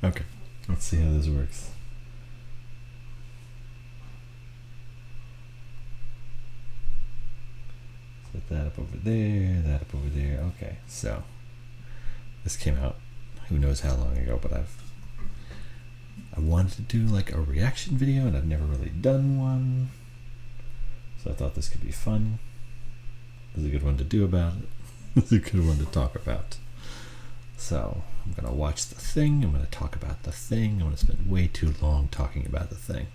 Okay, let's see how this works. Set that up over there, that up over there. Okay, so this came out who knows how long ago, but I wanted to do like a reaction video and I've never really done one. So I thought this could be fun. This is a good one to do about it. This is a good one to talk about. So I'm going to watch The Thing. I'm going to talk about The Thing. I'm going to spend way too long talking about The Thing.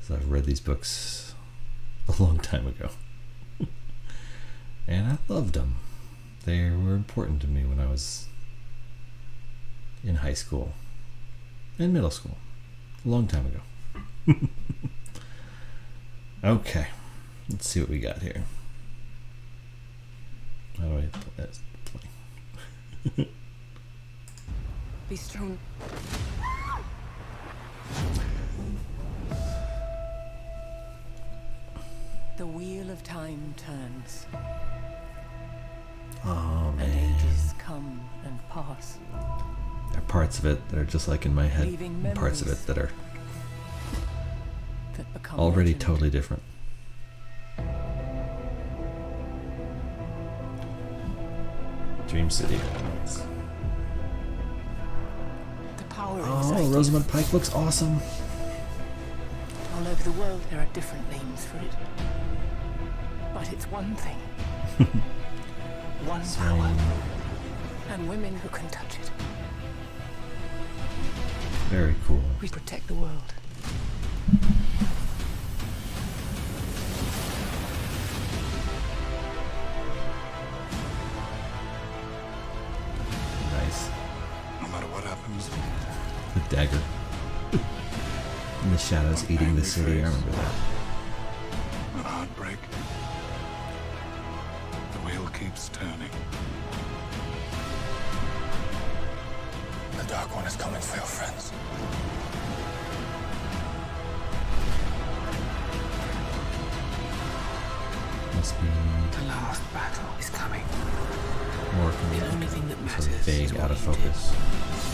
So I've read these books a long time ago. And I loved them. They were important to me when I was in high school and middle school. A long time ago. Okay. Let's see what we got here. How do I play? Be strong. The wheel of time turns. Oh And man. ages come and pass. There are parts of it that are just like in my head, Leaving and parts of memories it that are that become already legend. totally different. Dream City. The power Oh, exists. Rosamund Pike looks awesome. All over the world there are different names for it. But it's one thing. One power. And women who can touch it. Very cool. We protect the world. Nice. No matter what happens, The dagger. In the shadows eating the city. I remember that. not heartbreak. The wheel keeps turning. The Dark One is coming for your friends. Must be The last battle is coming. more The only thing that sort of matters is vague, what out of you do. focus.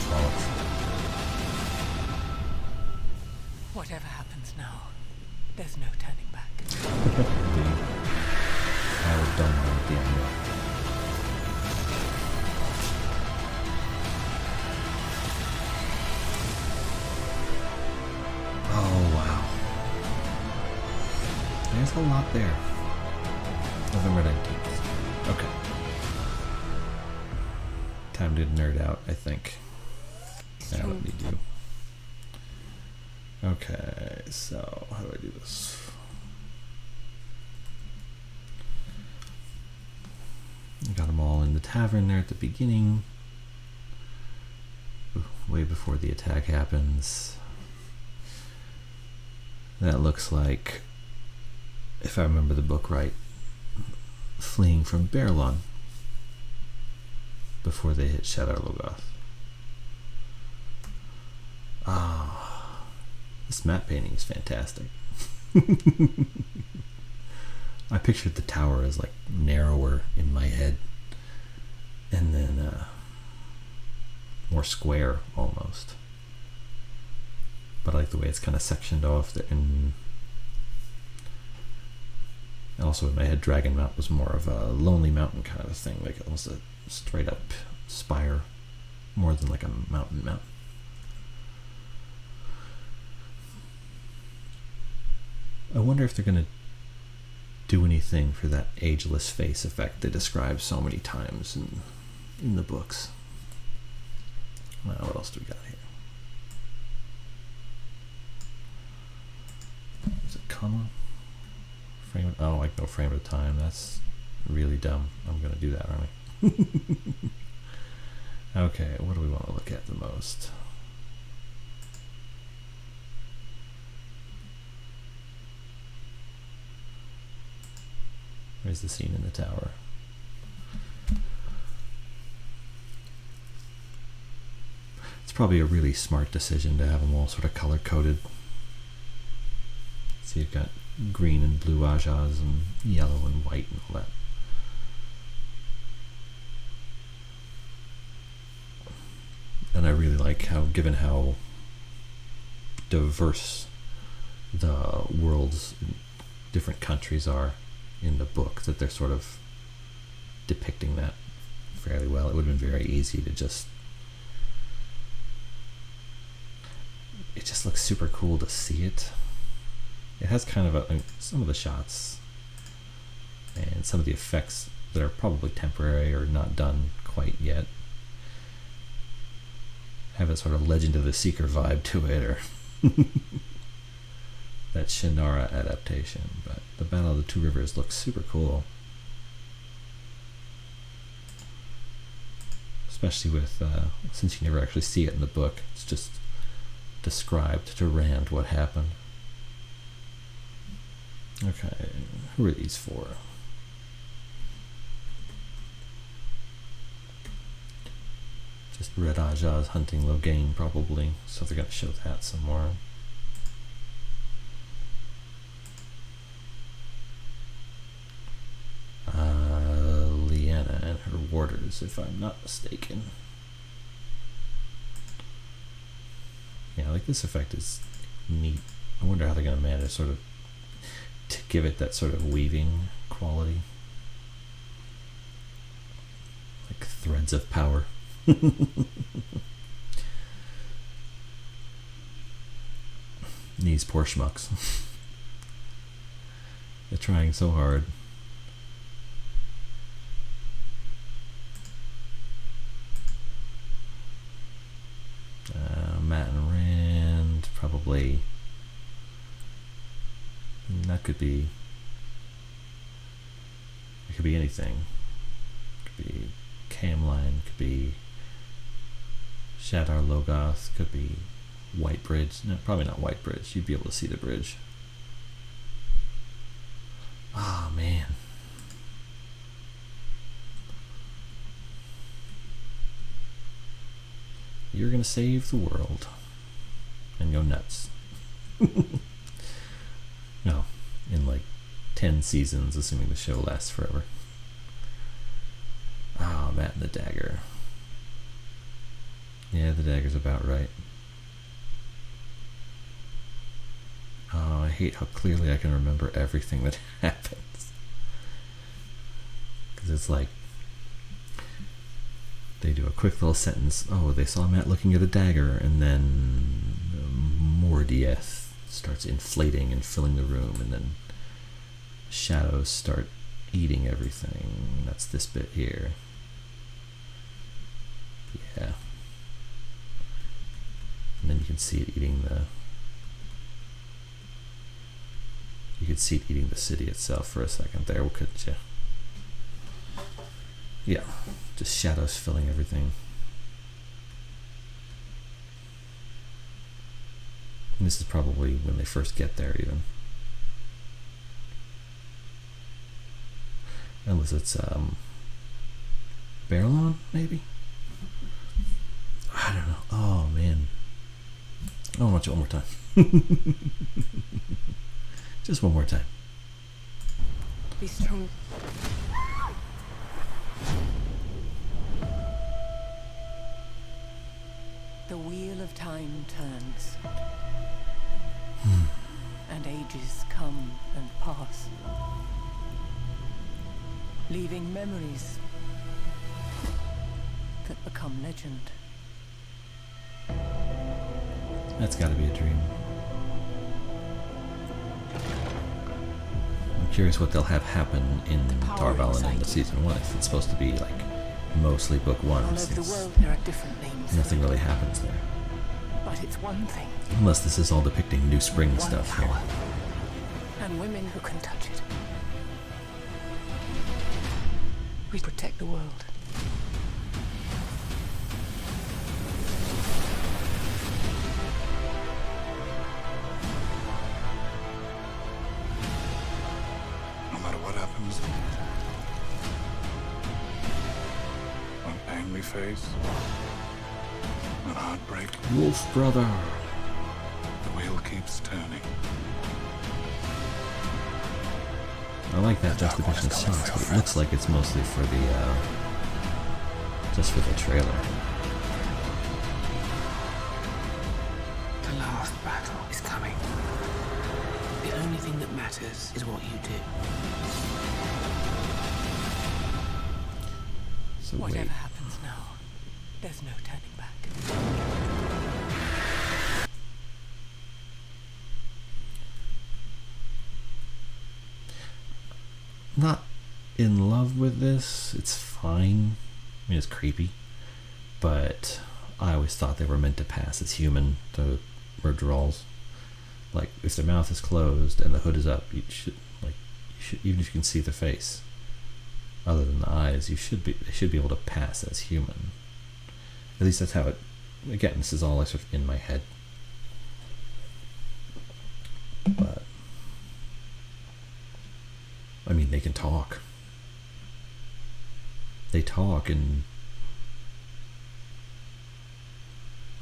Trollocs. Whatever happens now, there's no turning back. I would don't know at the end. Oh wow. There's a lot there. November 19th. Okay. Time to nerd out, I think. I don't need you. Okay, so how do I do this? Got them all in the tavern there at the beginning, way before the attack happens. That looks like, if I remember the book right, fleeing from Berlon before they hit Shadar Logoth. Ah, this map painting is fantastic. I pictured the tower as like narrower in my head, and then more square almost. But I like the way it's kind of sectioned off, and also in my head, Dragon Mount was more of a lonely mountain kind of a thing, like almost a straight up spire, more than like a mountain. I wonder if they're gonna do anything for that ageless face effect they describe so many times in the books. Well, what else do we got here? Is it comma? Frame? Oh, like no frame at a time. That's really dumb. I'm gonna do that, aren't I? Okay, what do we want to look at the most? Where's the scene in the tower? It's probably a really smart decision to have them all sort of color coded. So you've got green and blue ajas and yellow and white and all that. really like how, given how diverse the worlds, different countries are in the book, that they're sort of depicting that fairly well. It would have been very easy to just... It just looks super cool to see it. It has kind of some of the shots and some of the effects that are probably temporary or not done quite yet have a sort of Legend of the Seeker vibe to it, or that Shannara adaptation. But the Battle of the Two Rivers looks super cool, especially with since you never actually see it in the book. It's just described to Rand what happened. Okay, who are these for? Just Red Aja's hunting Logain, probably, so they're going to show that some more. Lyanna and her warders, if I'm not mistaken. Yeah, like this effect is neat. I wonder how they're going to manage sort of to give it that sort of weaving quality. Like threads of power. These poor schmucks. They're trying so hard. Matt and Rand, probably. That could be... It could be anything. It could be Camline, could be Shadar Logoth, could be White Bridge. No, probably not White Bridge. You'd be able to see the bridge. Oh, man. You're gonna save the world. And go nuts. No, in like 10 seasons, assuming the show lasts forever. Ah, oh, Matt and the dagger. Yeah, the dagger's about right. Oh, I hate how clearly I can remember everything that happens. Because it's like, they do a quick little sentence. Oh, they saw Matt looking at a dagger, and then Mordieth starts inflating and filling the room, and then shadows start eating everything. That's this bit here. Yeah. And then you can see it eating the... You could see it eating the city itself for a second there, couldn't you? Yeah. Just shadows filling everything. And this is probably when they first get there, even. Unless it's Barrelon, maybe? I don't know. Oh, man. I want to watch it one more time. Just one more time. Be strong. The wheel of time turns. And ages come and pass, leaving memories that become legend. That's gotta be a dream. I'm curious what they'll have happen in Tarvalin in the season 1, if it's supposed to be like mostly book 1. All over the world there are different names. Nothing really happens there. But it's one thing. Unless this is all depicting New Spring One stuff power. here. And women who can touch it. We protect the world. No matter what happens, what pain we face, what heartbreak, Wolf brother. the wheel keeps turning. I like that juxtaposition of shots, but it looks like it's mostly for the just for the trailer. battle is coming. The only thing that matters is what you do. So Whatever wait. happens now, there's no turning back. Not in love with this. It's fine. I mean, it's creepy. But I always thought they were meant to pass as human, the Murderals. Like, if their mouth is closed and the hood is up, you should, even if you can see the face, other than the eyes, they should be able to pass as human. At least that's how it. Again, this is all like sort of in my head. But I mean, they can talk. They talk, and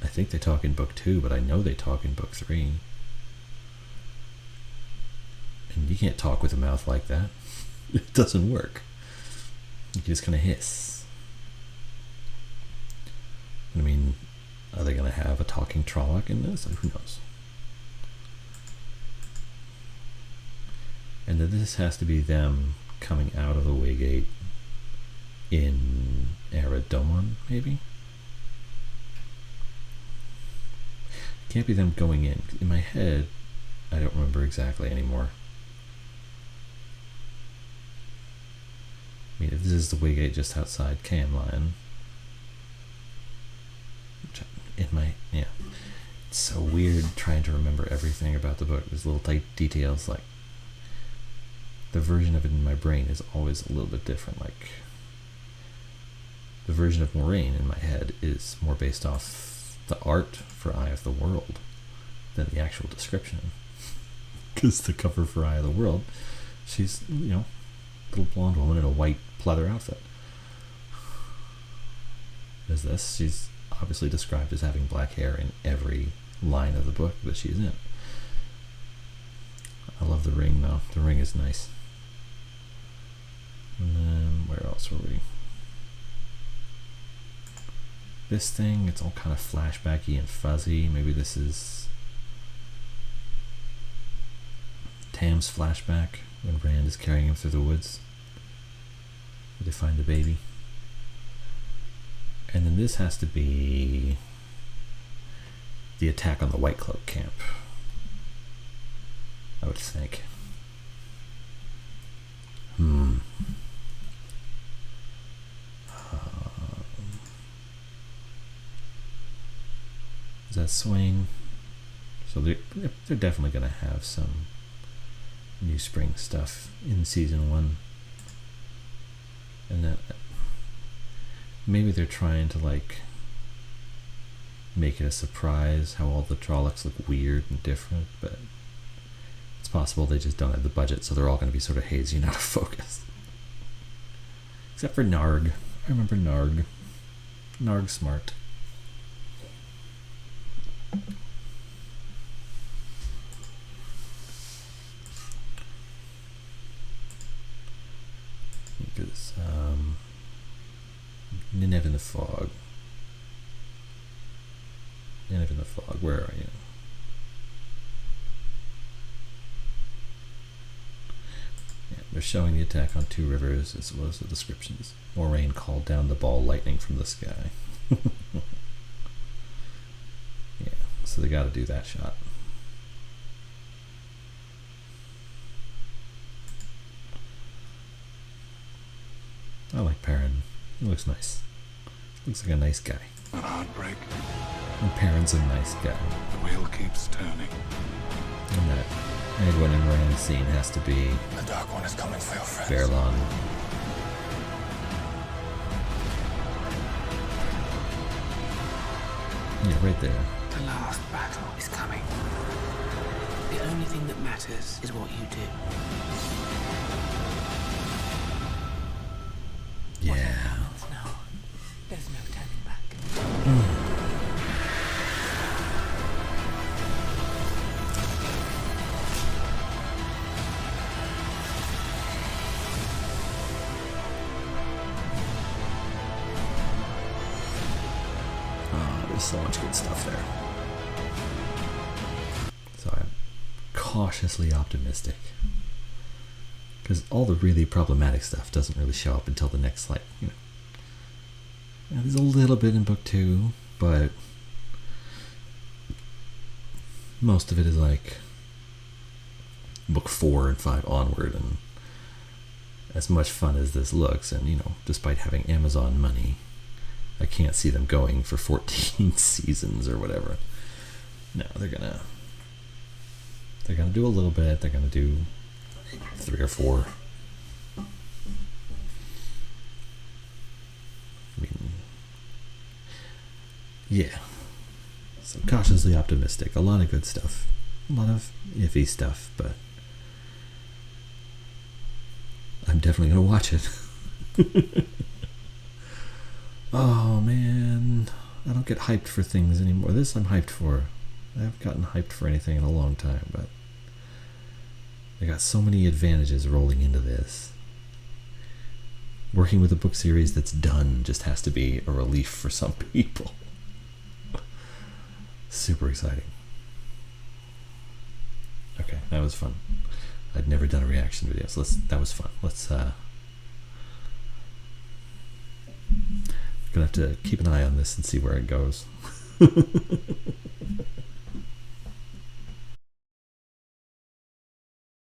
I think they talk in book 2, but I know they talk in book 3. And you can't talk with a mouth like that. It doesn't work. You can just kind of hiss. I mean, are they going to have a talking Trolloc in this? Who knows? And then this has to be them coming out of the Waygate in Aradomon, maybe? Can't be them going in. In my head, I don't remember exactly anymore. I mean, if this is the Waygate just outside Camlion, yeah, it's so weird trying to remember everything about the book. There's little tight details, like the version of it in my brain is always a little bit different. Like the version of Moraine in my head is more based off the art for Eye of the World than the actual description. Because the cover for Eye of the World, she's, little blonde woman in a white pleather outfit. As this, she's obviously described as having black hair in every line of the book that she's in. I love the ring, though. The ring is nice. And then, where else were we? This thing, it's all kind of flashbacky and fuzzy. Maybe this is Tam's flashback when Rand is carrying him through the woods. Where they find the baby. And then this has to be the attack on the White Cloak camp, I would think. Is that Swain? So they're definitely going to have some new spring stuff in season 1. And that maybe they're trying to make it a surprise how all the Trollocs look weird and different, but it's possible they just don't have the budget, so they're all going to be sort of hazy and out of focus. Except for Narg. I remember Narg. Narg's smart. Because Nineveh in the Fog. Nineveh in the Fog, where are you? Yeah, they're showing the attack on 2 rivers as well as the descriptions. Moraine called down the ball lightning from the sky. Yeah, so they got to do that shot. I like Perrin. He looks nice. Looks like a nice guy. That heartbreak. And Perrin's a nice guy. The wheel keeps turning. And that Edwin and Rand scene has to be The Dark One is coming for your friends. Baerlon. Yeah, right there. The last battle is coming. The only thing that matters is what you do. Yeah. Whatever happens now, there's no turning back. Oh, there's so much good stuff there. cautiously optimistic. Because all the really problematic stuff doesn't really show up until the next, like, there's a little bit in book 2, but most of it is like book 4 and 5 onward, and as much fun as this looks, and despite having Amazon money, I can't see them going for 14 seasons or whatever. No, they're gonna do a little bit. They're gonna do 3 or 4. I mean, yeah. So cautiously optimistic. A lot of good stuff. A lot of iffy stuff, but I'm definitely gonna watch it. Oh man, I don't get hyped for things anymore. This I'm hyped for. I haven't gotten hyped for anything in a long time, but I got so many advantages rolling into this. Working with a book series that's done just has to be a relief for some people. Super exciting. Okay, that was fun. I'd never done a reaction video, so that was fun. Gonna have to keep an eye on this and see where it goes.